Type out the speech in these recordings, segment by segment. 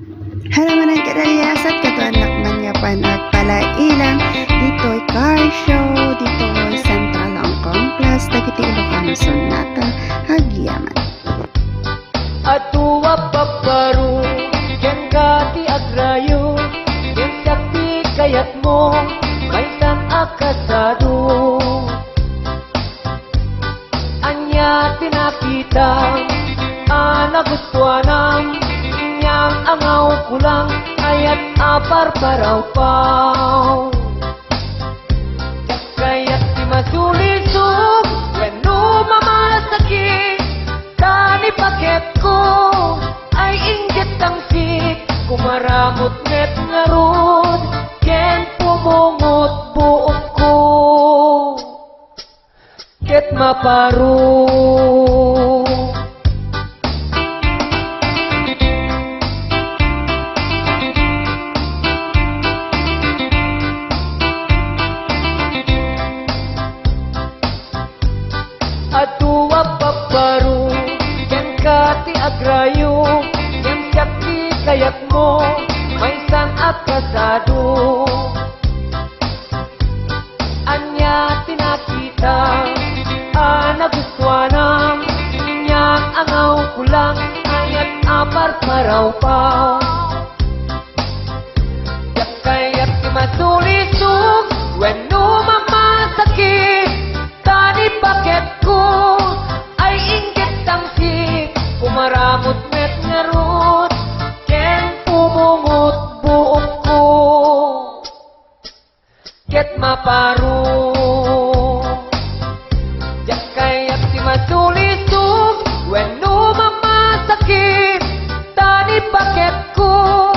Hello manang kadalyas at katuanak man nga panagpalailang dito'y car show dito'y Central Hong Kong Plus dagiti Ilocano Sonata Hagyaman. Atuwa paparu ken kati agrayo ken sakti kayat mo kaisan akasado anya pinakita anagustuanam inyang angaw kulang ayat apar paraw-paw kayat di masulisog weno mamasakit tani paket ko ay inggit tangsik kumaramot net ngarod ken pumungot buok ko ket maparu Atuwa paparu ken kati agrayo ken sakti kayat mo may sang akasado anya tinakita anagustuanam inyang angaw kulang ayat apar paraw-paw kayat di masulisog weno mamasakit tani paket ko ay inggit tangsik kumaramot met ngarot ken pumungot buok ko ket maparu jak kayak di masulisog weno mamasakit tani paket ko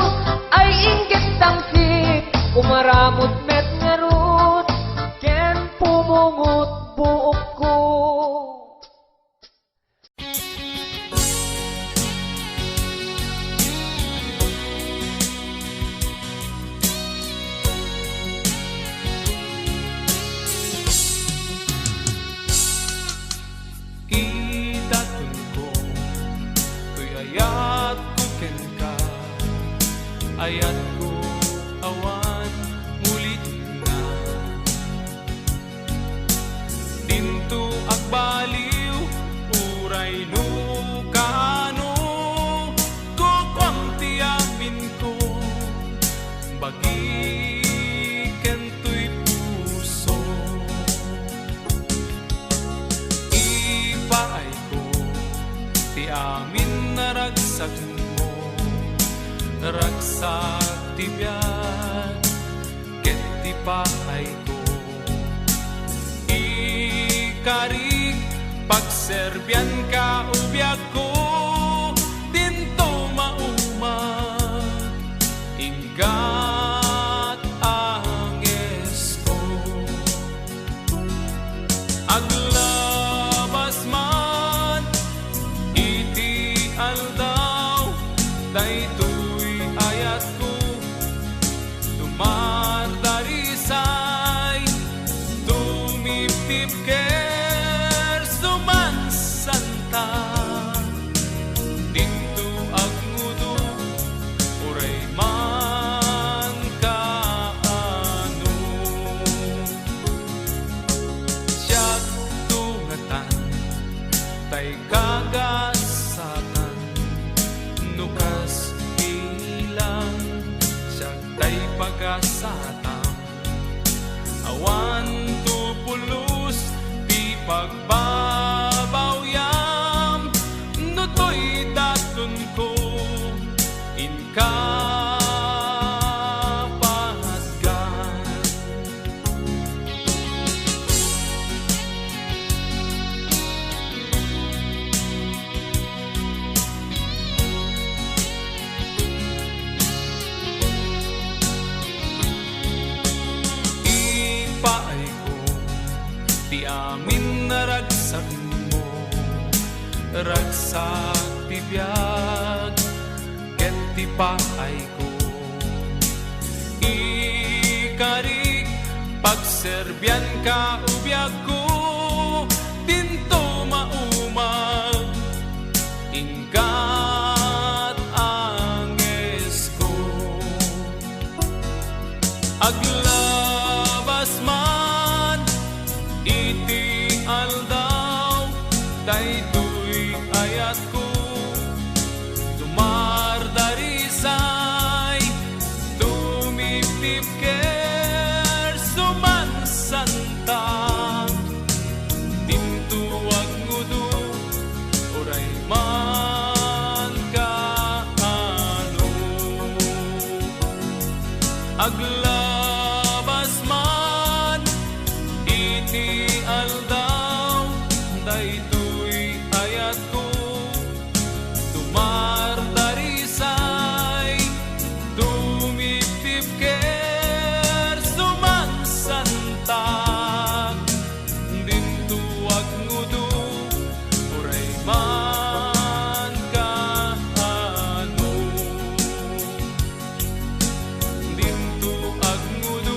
ay inggit tangsik kumaramot met ngarot ken pumungot buok ko Itatun ko tuy ayat ko ken ka ayat ko awan mulit na dinto agbaliw uray no kano ko kwang tiyamin ko bagi kentoy puso ipaay ko ti amin na ragsak mo ragsak ti biyan ket ti paay ko ikarig pagserbyan ka ubyak ko dinto maumag ingat ang esko aglabas man iti aldaw daytoy ayat ko tumardarisay tumiptip ker sumansanta dinto agmudo uray man kaano siyak tungatan tay kagasatan nukas ilang siyak tay pagasatan awan tupulus di pagbabawyam no to'y datun ko inkapatgan ipaay ko ti amin na ragsak mo ragsak ti biag ket ti paay ko ikarig pagserbyan ka ubyak ko dinto maumag ingat ang es Aglabas man iti aldaw, daytoy ayat ko tumardarisay, tumipip ker sumansantang, tintuwag ngudu oray man kaano. Aglabas man iti aldaw, daytoy ayat ko tumardarisay, tumipip ker sumansantag, dintuwag ngudu oray man kaano. Dintu agmudu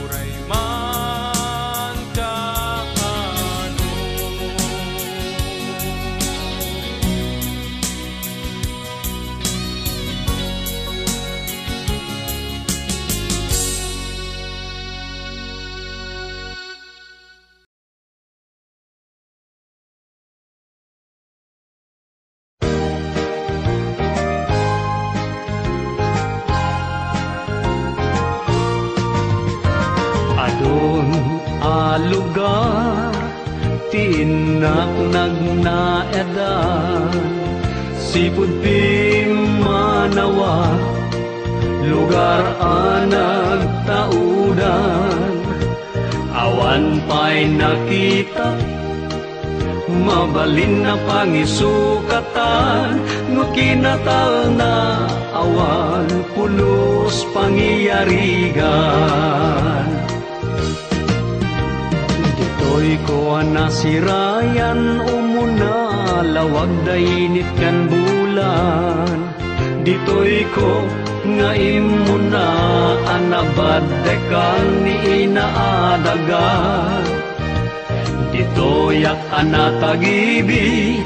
uray man kaano. Adon a lugar tinak nagnaedan, sipud manawa lugar anag taudan, awan pa'y nakita mabalin na pangisukatan, no kinatal na awan pulos pangiyarigan. Dito'y ko nasirayan umuna, lawag dainit kan bulan. Dito'y ko nga imuna, anabad dekan ni inaadagan. Dito'y ak anatagibi,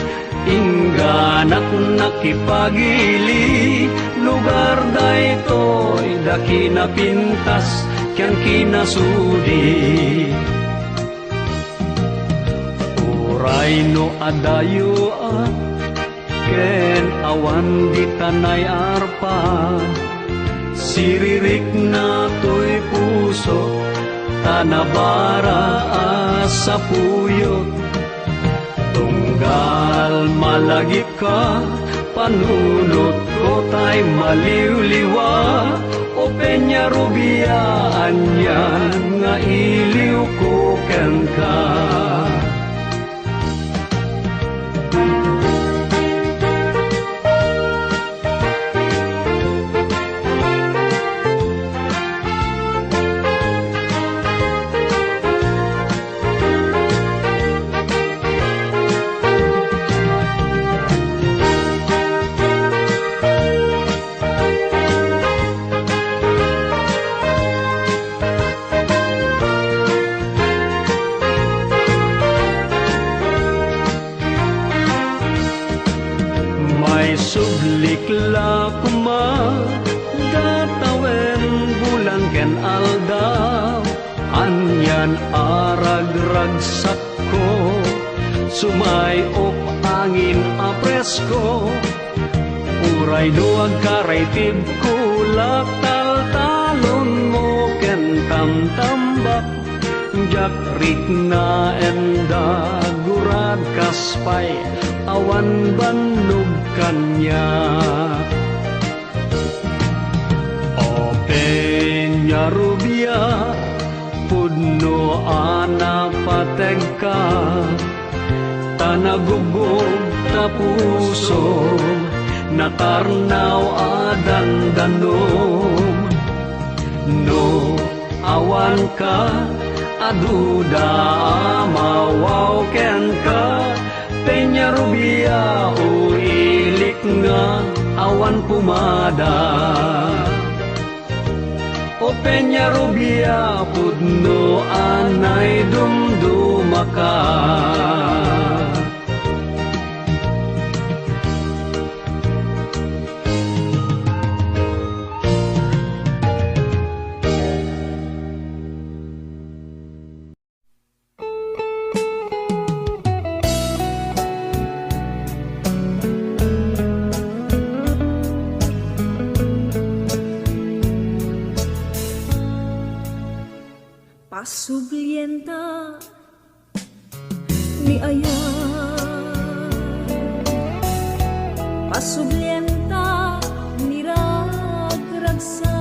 ingganak nakipagili, lugar daytoy daki na pintas kyan kinasudi. Uray no adayo ken awan di tanay arpa, siririk na to'y puso tanabara sa puyot. Tunggal malagip ka, panunot ko tay maliw-liwa, o Peña Rubia anyan nga iliw ko ken ka. Sublikla kuma datawen bulan ken aldaw, anyan arag-ragsak ko, sumay op angin apresko, uray duag karaytib ko, laktal-talon mo ken tamtambak, jakrik na enda gurad kaspay, awan bannog kanya. O Peña Rubia, pudno ana patengka, tanagubog ta puso, natarnaw adandanom. No awan ka, aduda mawaw ken ka, Peña Rubia o ilik nga awan pumada. O Peña Rubia pudno anay dumdumaka. Pasublienta ni aya, pasublienta ni ragragsa,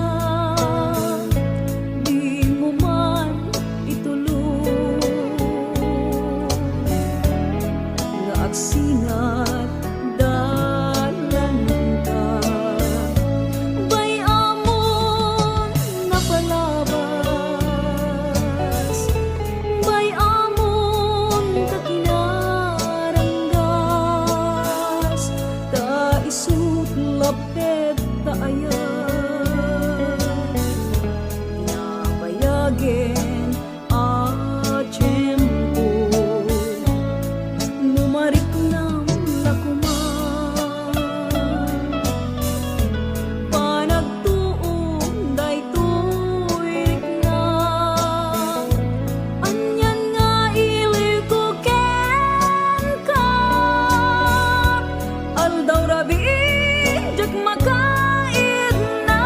di mo man itulong nga agsinat dalan ka, bay amon napalabas, bay amon kakinaranggas, ta isut lapet ta ayan, nabayagin a tiyempo, numarik ng lakuman, panagtuon daytoy na, anyan nga iliw ken ka, aldaw rabi jak makaid na.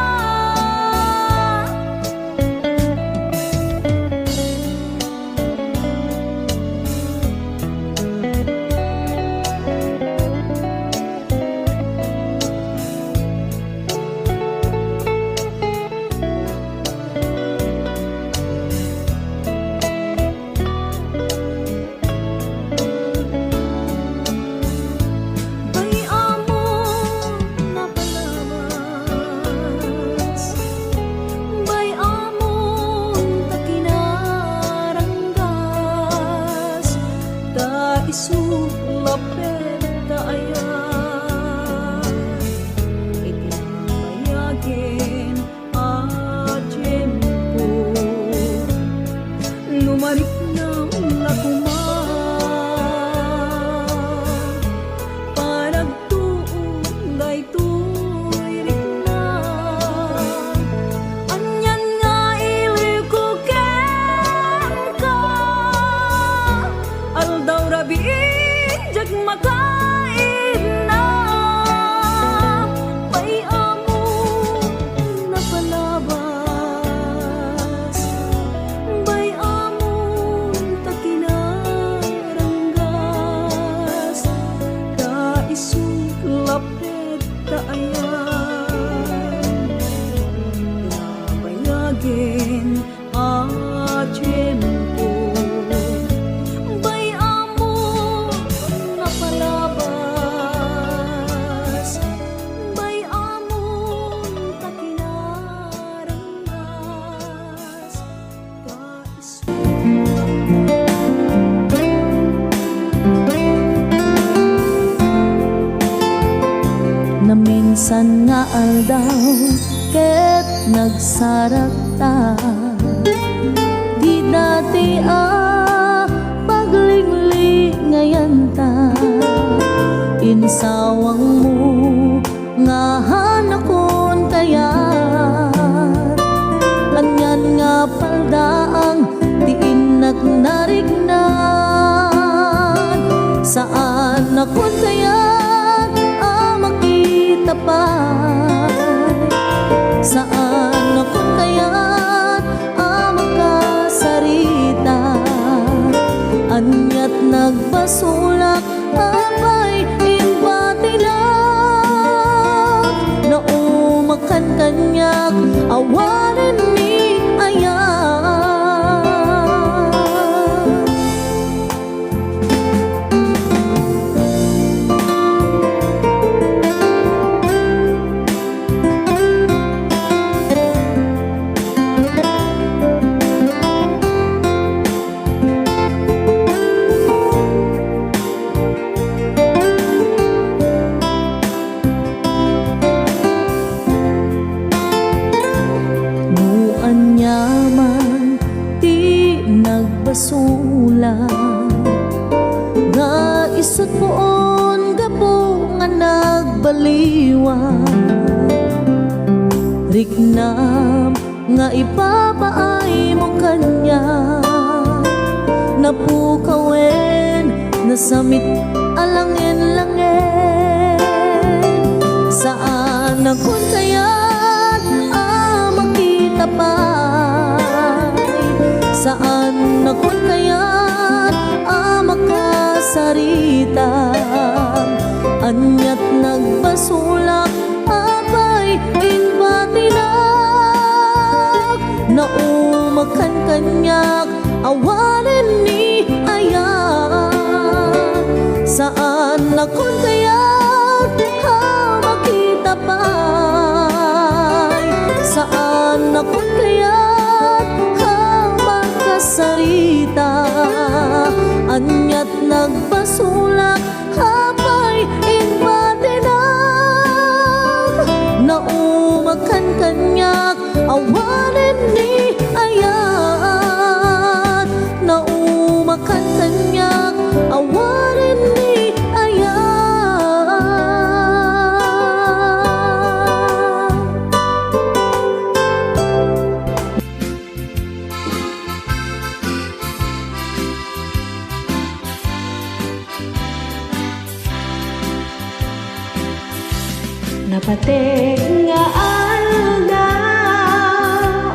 Bay amon napalabas, bay amon takinaranggas, ta isut lapet ta ayan, itinbayagin a tiyempo, lumarik ng lakuman, panagtuon daytoy rikna, anyan nga iliw ken ka, aldaw rabi jak makaid na, bay amon napalabas, bay amon takinaranggas, ta isut lapet ta ayan, nabayagin a tiyempo, bay amon napalabas, bay amon takinaranggas, ta isut na minsan nga aldaw ket nagsarak ta, di dati paglinglingayan ta, insawang mo nga hanakon kayat, anyan nga paldaang diin nagnarignan, saan akon kayat makita pa, saan akon kayat makasarita, anyat nagbasulak apay impatilak, naumakan kanyak awanin ni ayan. Basulan nga isut poon gapo nga nagbaliwan, riknam nga ipapaay mo kanya, napukawen nasamit alangin-langin, saan akon kayat makita pa, Saan ako kaya't makasarita? Anyat nagpasulak apay inbatinag, naumakan kanyak awanen ni ayan. Saan ako kaya't makita pa'y? Saan ako kaya't makasarita? Anyat nagpasulak apay inbatinag, naumakan kanyak awanen ni ayan. Naumakan kanyak awanen ni ayan. Napatek nga aldaw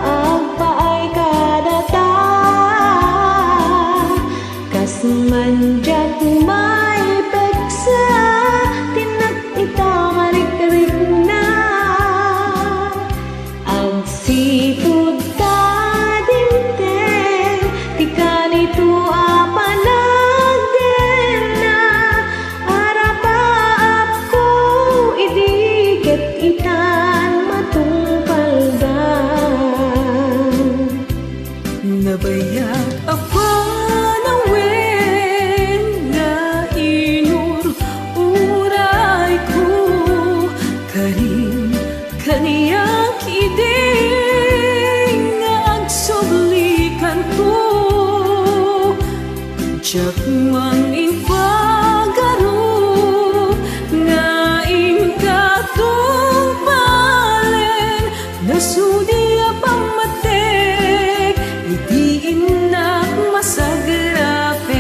agpaay kadata, kas manjak may peksa tinak ita marik-rik na. Ang sipud ka dinten ti kanito apanagden na arapaap ko idiket itan matungpaldan. Nabayag ako nawen nga inur uray ko, kanin kaniyak ideng nga agsublikan ko. Diyak mang infagaro nga inkatong palen, nasudi pamatek idiin na masagrapen.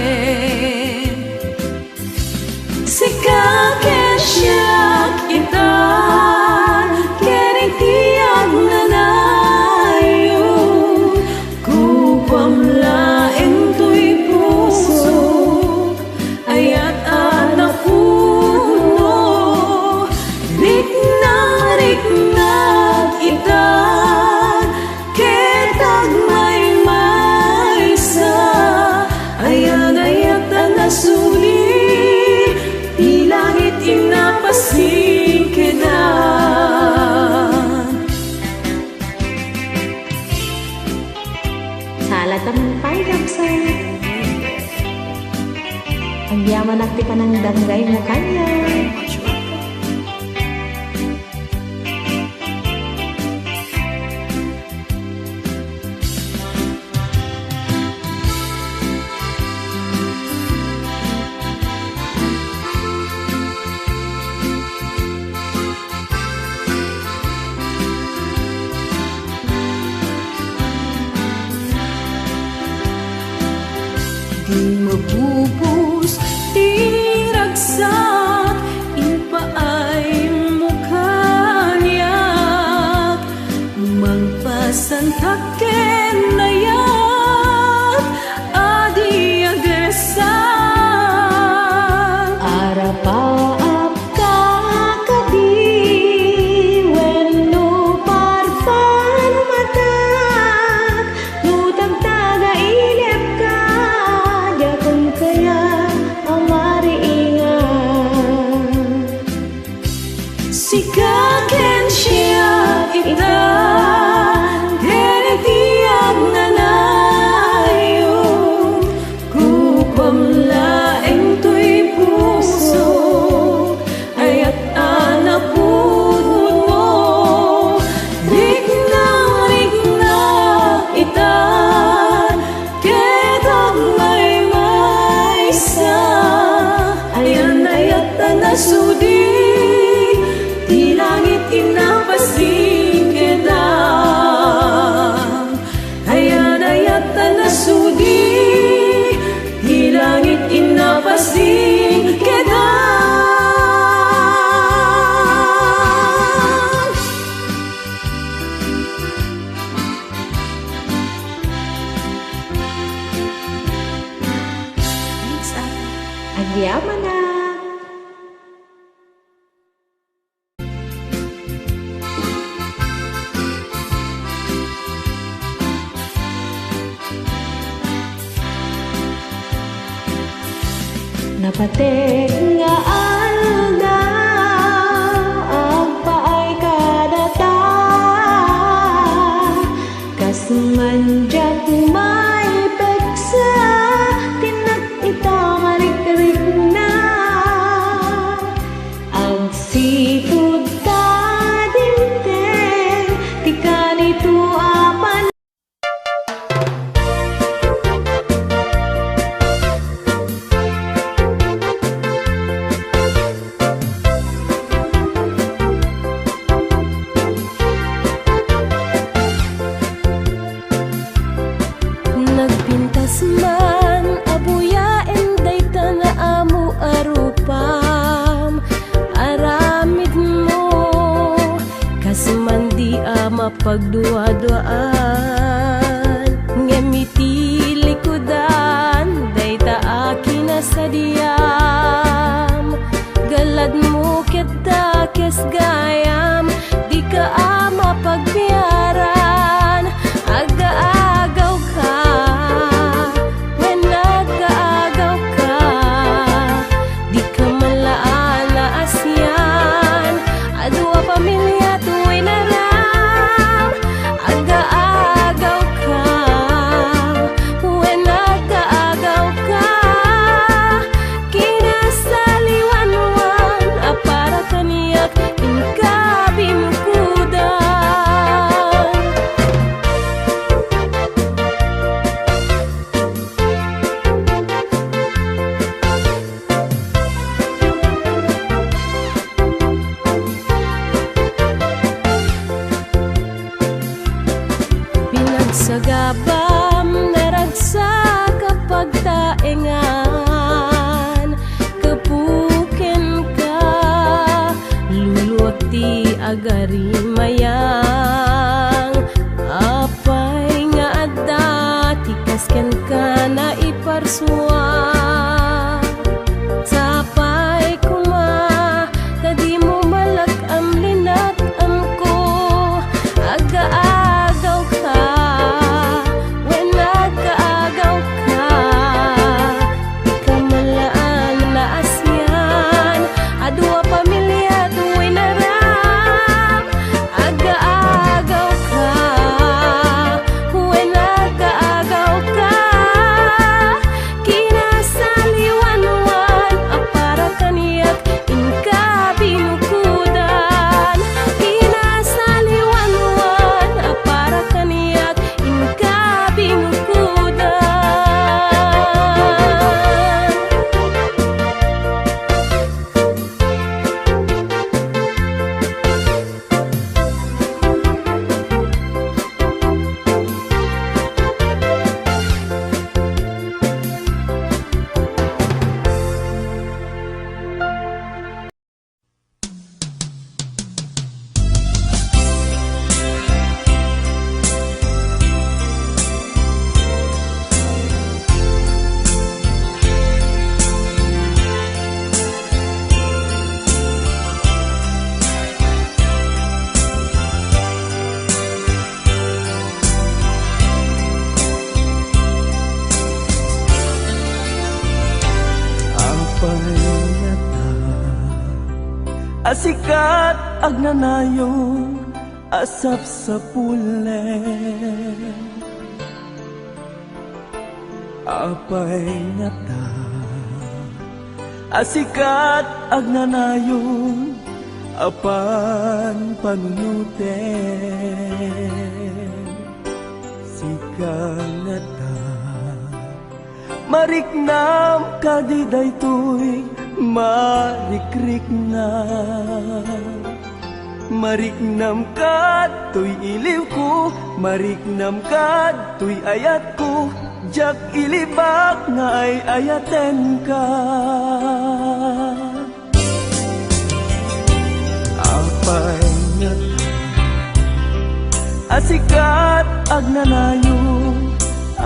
Sikaken siyak itan keritiyak nanayo, kupam laeng tuy puso ayat anak puno. Riknag itan ketag may maysa, ayat nasuli di langit inapasingkinan. Sala tampay kapsa, ang yaman akti pa ng danggay mo kanya. Di mabubus, di ragsak, ipaay mukanyak, mangpasantaken na yan, adi agresan. Arapaap ka kadi wenno parpan matak, nutagtaga ilip ka jakon kaya amari ingat. Sikaken siya itan, ganiti Hagyaman na! Napatek nga alda ang paay kadata kasmanjak may peksa tinak ita marik-rik na ang situd ta dimten tikan itu apan Nagpintas man abuyaen dayta na amo arupam aramid mo kasmandi mapagdua-duaan ngemiti likudan dayta akin na sa diyam galad mo kita kes gayam di ka ama pagbiaran aga-agaw ka when nag-aagaw ka di ka malaan na asyan adwa pamilya tuway naram aga-agaw ka when nag-aagaw ka kinasaliwanwan para kaniyak inkabimkudan Pinagsagabam naragsa kapag taengan kapuken ka luluwag ti agari mayang apay nga adda tikasken ka na iparsua sapay kuma tadi mo malak am linak am ko aga-agaw ka when nag-aagaw ka di ka malaan na asyan adwa pamilya tuway naram aga-agaw ka when nag-aagaw ka kinasaliwanwan para kaniyak inkabinukudan kinasaliwanwan para kaniyak inkabinukudan Asikat agnanayong asap sa pulen apay ngata asikat agnanayong apan panunuten sikang ngata mariknam kadiday tuy marikrik na mariknam ka tuy iliw ko mariknam ka tuy ayat ko jak ilibak nga ay ayaten ka apay nga asikat agnanayo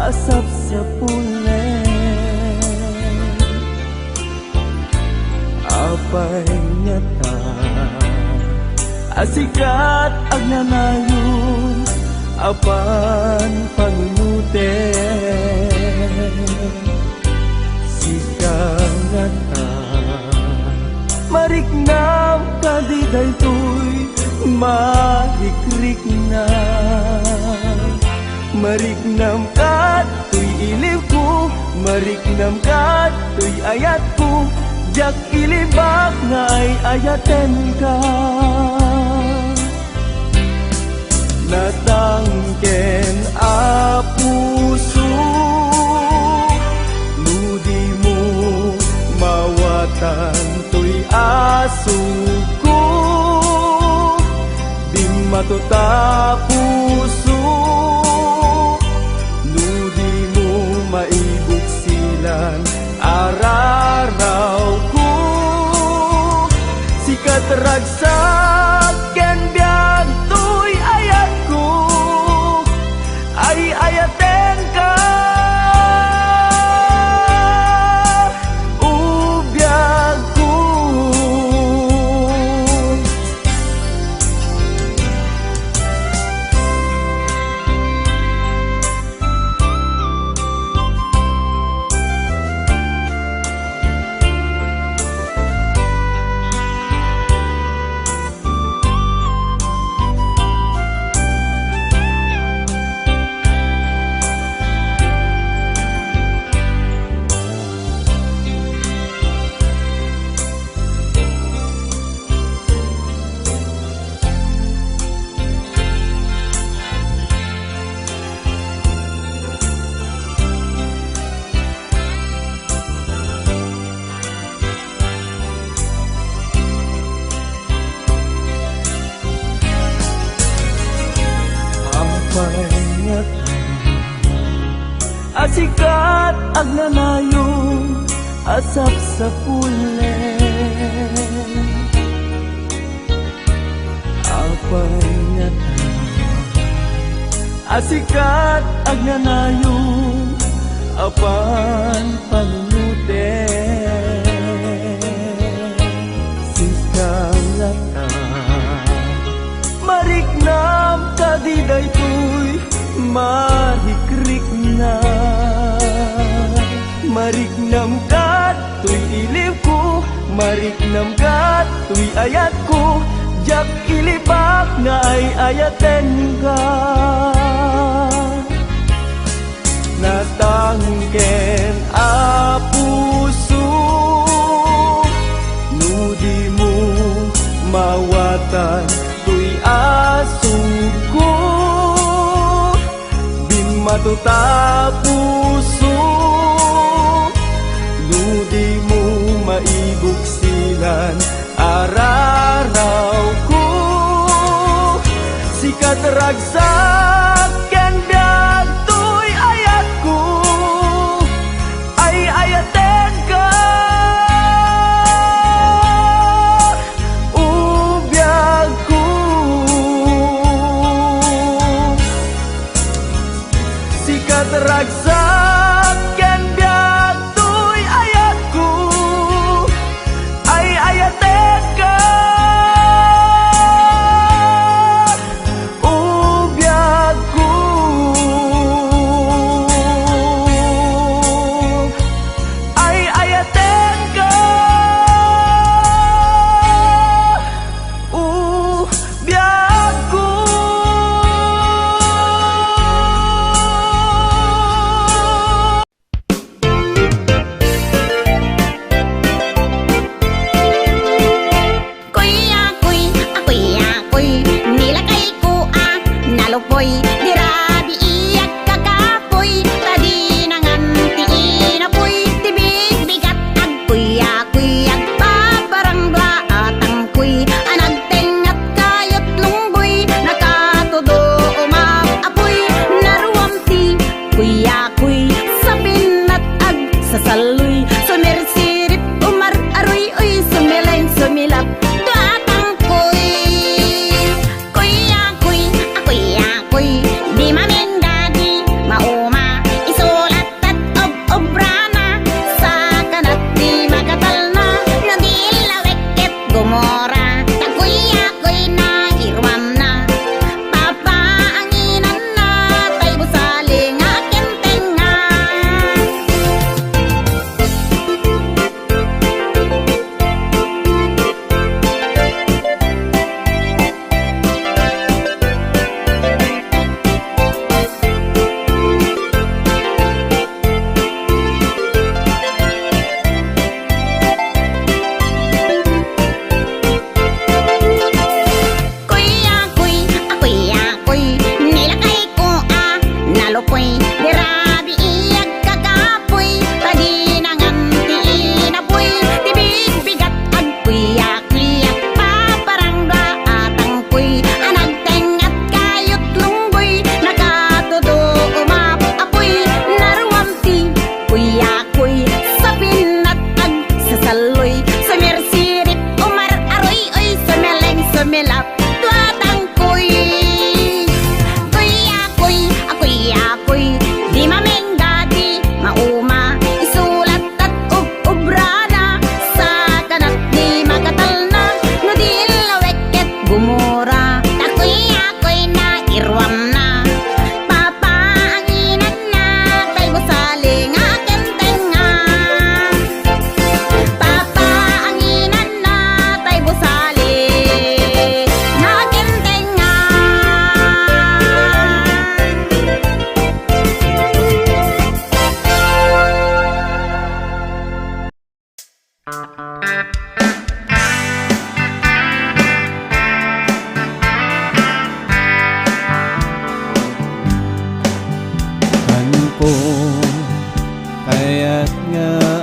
asap sa pulen apay nyata asikat agnanayon apan pangunute sikangata mariknam kadiday tuy marikrik na mariknam kat tuy iliw ko mariknam kat tuy ayat ko jak ilibak nga ay ayaten ka natangken a puso ludi mo mawatan tuy asuko di matuta puso ludi mo maibuksilan araraw ko sikat ragsak ken biag tuy ayat ko ay ayaten ka ubyag ko asikat agnanayon asap sa pule apay nyata asikat agnanayon apan panunute sikalata mariknam kadiday tuy marikrik na mariknam kat tuy iliw ko mariknam kat tuy ayat ko jak ilibak nga ay ayaten ka natangken a puso nudi mo mawatan tuy asuko matuta puso ludi mo maibuksilan araraw ko sikat ragsak ken biag tuy ayat ko ay ayaten ka ubyag ko sikat ragsak ken biag tuy ayat ko ay ayaten ka ubyag ko ay ayaten ka ubyag ko Poy, dirabi iyak kakapoy, tadi nangan tiin apoy, tibig bigat agpoy akoy, agpaparang dwa atang koy, anagtengat kayot lungboy, nakatudo umap apoy, naruamti kuy akoy, sapin at ag sasaloy, sumirsirip umar aroy, uy sumilain sumilap, tuatang koy, koy akoy, akoy akoy, di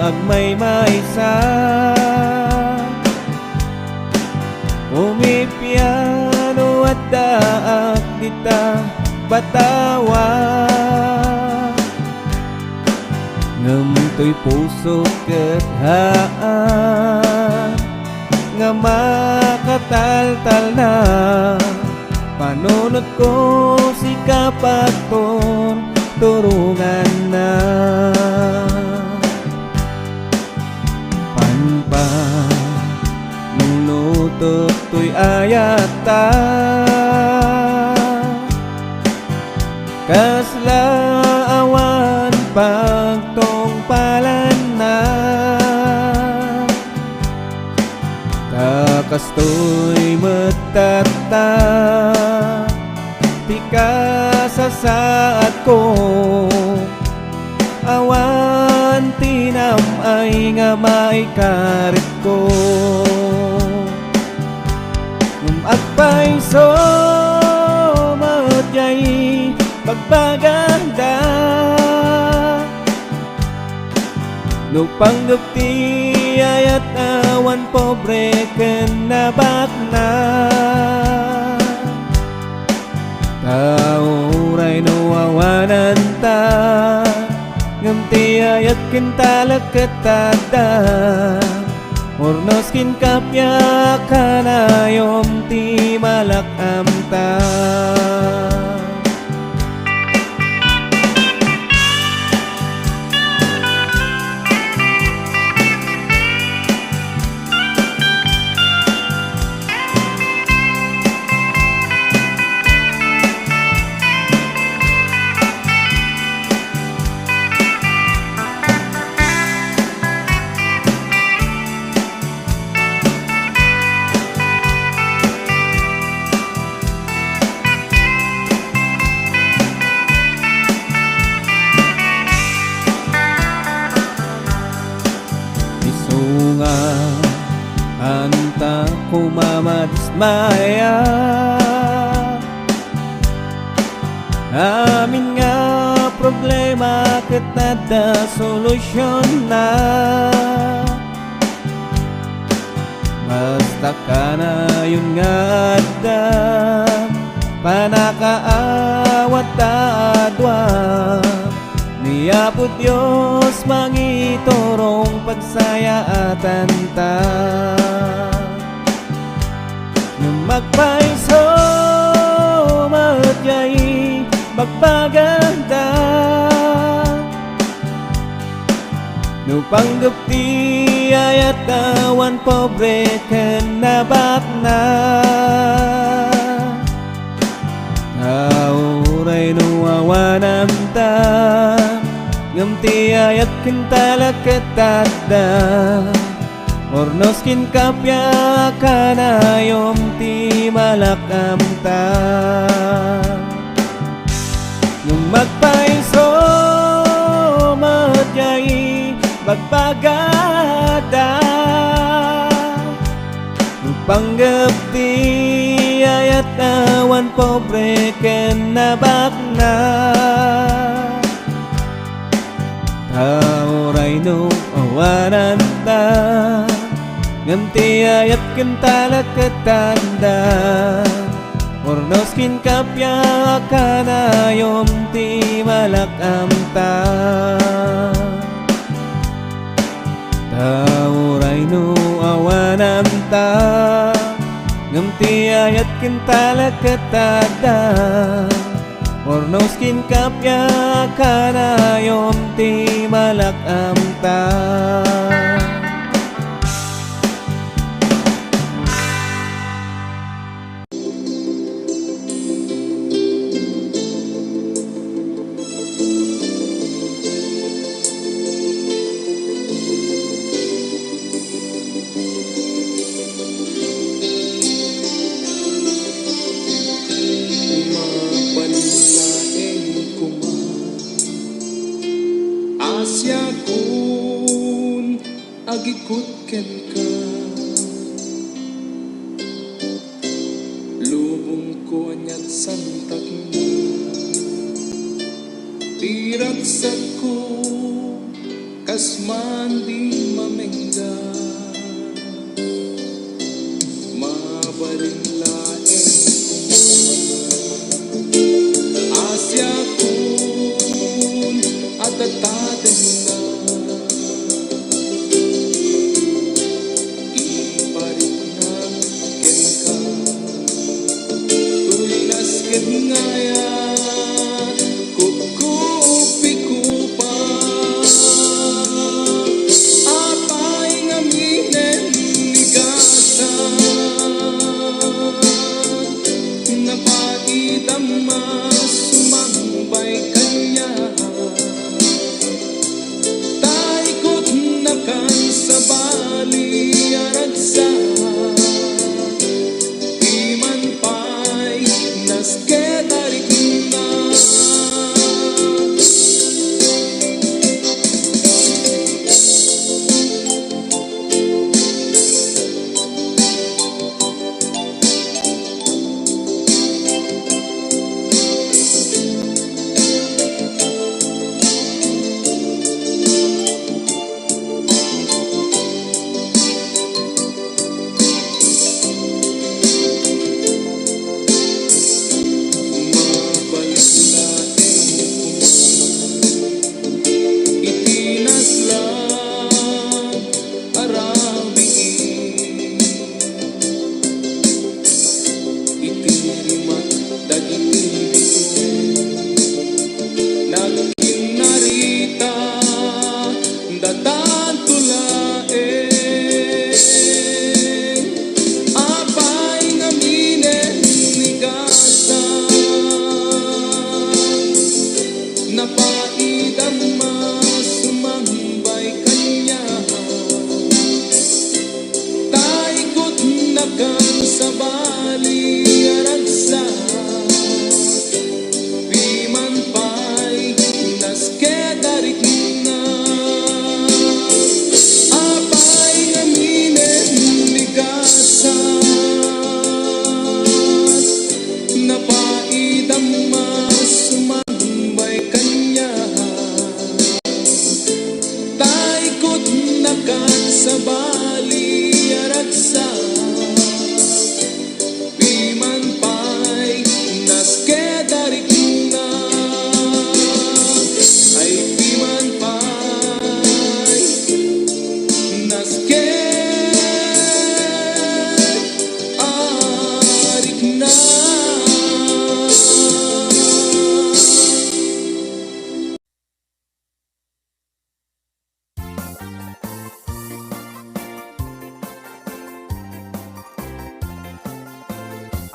agmay maysa Umipiano at daak dita batawa Ngamtoy puso ket haan Nga makataltal na Panunod ko si kapaton turungan na Panpa nunutok to'y ayata Kasla awan pagtongpalan na Takas to'y matata Tika sa saat ko Awan tinam ay nga maikarit ko Agpay so mautay pagpaganda Nupangupti ayat awan pobre kenabak na Tauray no awanan ta Ngamti ayat kintalak ketada Ornos kin kapya kanayom ti malak amta Anta kumamadismaya Amin nga problema ket nada solusyon na Basta ka na yun nga adda Panakaawat adwa Niya po Diyos mangitorong pagsayaatan ta Nung magpaiso magyay magpaganda Nung panggupti ayat awan pobre kenabak na Tauray no awanam ta Ngamti ayat kintalak ketada Ornos kin kapya kanayom ti malak amta Nung magpaiso magyay magpagada Nung panggapti ayat awan pobre kenabak na Tauray no awanan ta Ngamti ayat kintalak ketanda Ornos kin kapya kanayom ti malak amta Tauray no awanam ta Ngamti ayat kintalak ketanda Ornos kin kapya kanayom ti malak amta Asya kun agikut ken ka Lubong ko anyat santak na Tiragsat ko kasman di ngayat kukupi kupa apay ngaminen ligasan napaidam sumambay kanya taikot na kan sa bali aragsa iman pay naskedarik na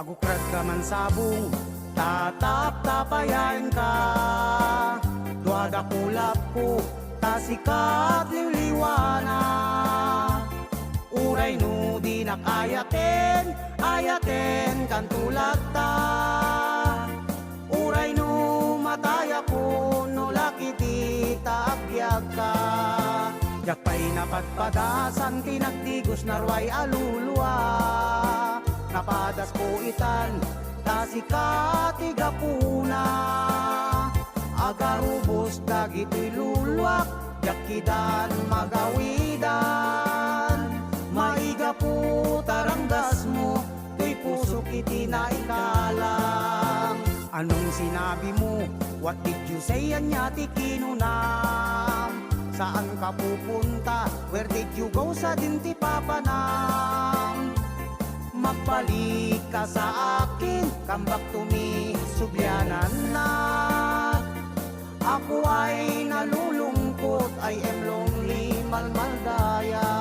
Agukrat ka man sabong, tatap-tapayan ka. Duada kulap ko, tasikat liwliwana. Uray no di nakayaten, ayaten kan tulad ta. Uray no mataya ko, no lakiti taagbyag ka. Yakpay napatpadasan, kinagdigos narway aluluwa. Napadas po itan, tasikati gapuna. Agarubos dagito'y luluwak, yakidan magawidan. Maiga po taranggas mo, to'y puso kiti na ikalang. Anong sinabi mo? What did you say? Anya ti kinunam. Saan ka pupunta? Where did you go? Sa dinti papanam. Magbalik ka sa akin, come back to me, subyanan na. Ako ay nalulungkot, I am lonely, malmaldaya.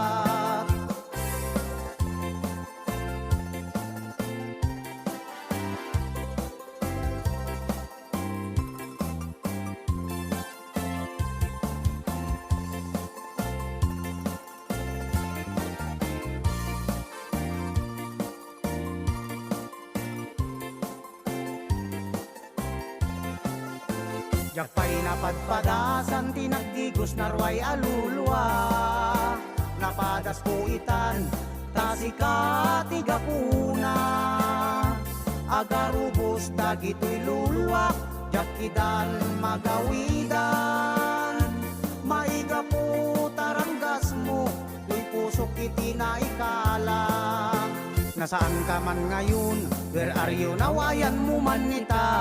Yakpay napadpadasan, tinagdigos narway aluluwa. Napadas po itan, tasikati gapuna. Agarubos dagito'y luluwak, yakidan magawidan. Maiga po taranggas mo, to'y puso kiti na ikalang. Nasaan ka man ngayon? Where are you now? Ayan mo man nita.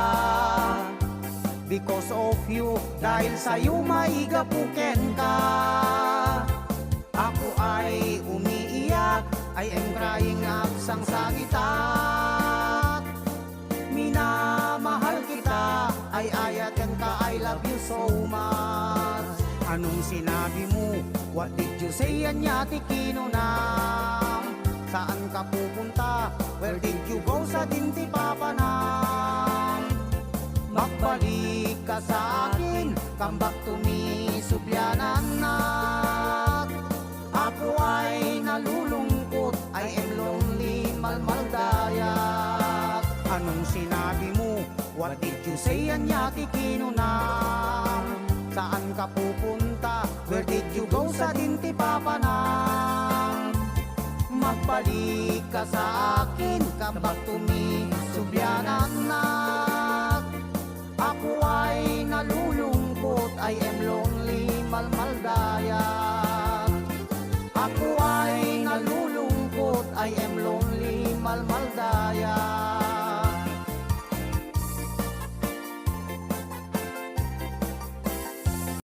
Because of you, dahil sa'yo maigapuken ka. Ako ay umiiyak, I am crying up sang sagitat. Minamahal Anong sinabi mo? What did you say? Anyati kinunam. Saan ka pupunta? Where did you go? Sa dinti papanam. Magbalik ka sa akin, come back to me, subyanan nak. Ako ay nalulungkot, I am lonely, malmaldayak. Anong sinabi mo? What did you say? Anyati kinunam. Saan ka pupunta? Where did you go? Sa dinti papanam. Magbalik ka sa akin, come back to me, subyanan nak. Ako ay nalulungkot, I am lonely, malmaldayak. Ako ay nalulungkot, I am lonely, malmaldayak.